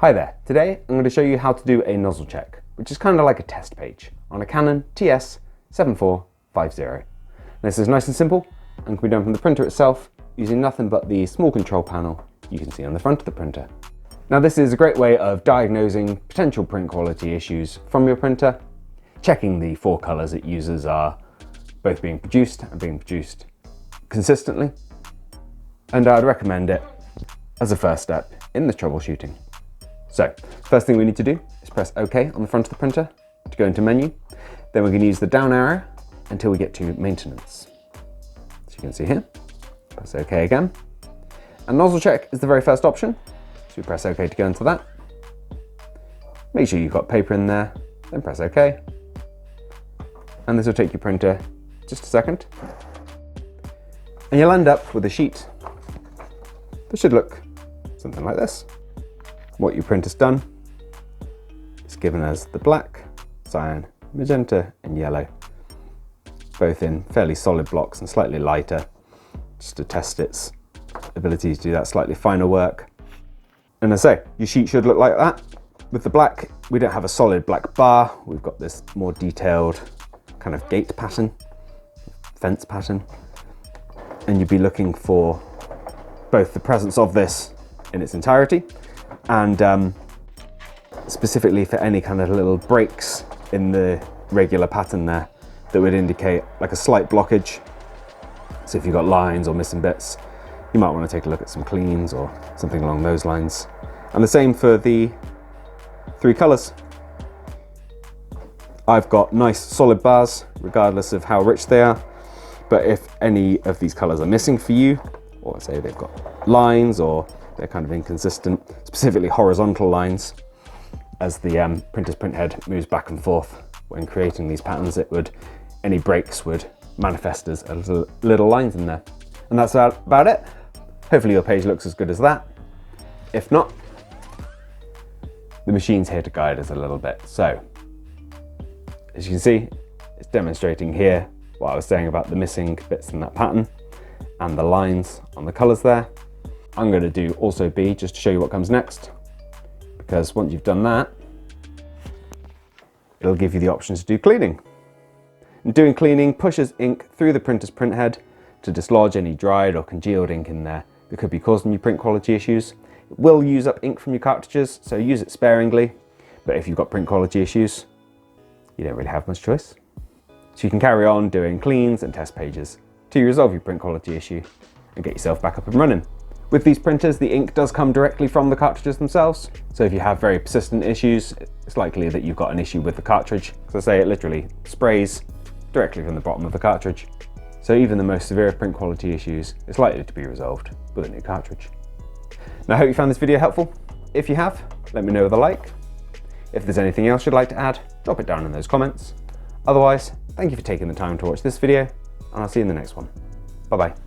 Hi there, today I'm going to show you how to do a nozzle check, which is kind of like a test page on a Canon TS7450i. This is nice and simple and can be done from the printer itself using nothing but the small control panel you can see on the front of the printer. Now this is a great way of diagnosing potential print quality issues from your printer, checking the 4 colours it uses are both being produced and being produced consistently, and I'd recommend it as a first step in the troubleshooting. So, first thing we need to do is press OK on the front of the printer to go into menu. Then we're going to use the down arrow until we get to maintenance. So you can see here, press OK again. And nozzle check is the very first option. So we press OK to go into that. Make sure you've got paper in there, then press OK. And this will take your printer just a second. And you'll end up with a sheet that should look something like this. What your printer's done is given as the black, cyan, magenta and yellow, both in fairly solid blocks and slightly lighter, just to test its ability to do that slightly finer work. And as I say, your sheet should look like that. With the black, we don't have a solid black bar, we've got this more detailed kind of gate pattern, fence pattern, and you'd be looking for both the presence of this in its entirety and specifically for any kind of little breaks in the regular pattern there that would indicate like a slight blockage. So if you've got lines or missing bits, you might want to take a look at some cleans or something along those lines. And the same for the 3 colours. I've got nice solid bars regardless of how rich they are, but if any of these colours are missing for you, or say they've got lines or they're kind of inconsistent, specifically horizontal lines, as the printer's print head moves back and forth when creating these patterns, any breaks would manifest as little lines in there. And that's about it. Hopefully your page looks as good as that. If not, the machine's here to guide us a little bit. So, as you can see, it's demonstrating here what I was saying about the missing bits in that pattern and the lines on the colours there. I'm going to do also B just to show you what comes next, because once you've done that, it'll give you the option to do cleaning. And doing cleaning pushes ink through the printer's print head to dislodge any dried or congealed ink in there that could be causing you print quality issues. It will use up ink from your cartridges, so use it sparingly, but if you've got print quality issues, you don't really have much choice. So you can carry on doing cleans and test pages till you resolve your print quality issue and get yourself back up and running. With these printers, the ink does come directly from the cartridges themselves. So if you have very persistent issues, it's likely that you've got an issue with the cartridge. Because I say it literally sprays directly from the bottom of the cartridge. So even the most severe print quality issues is likely to be resolved with a new cartridge. Now I hope you found this video helpful. If you have, let me know with a like. If there's anything else you'd like to add, drop it down in those comments. Otherwise, thank you for taking the time to watch this video, and I'll see you in the next one. Bye bye.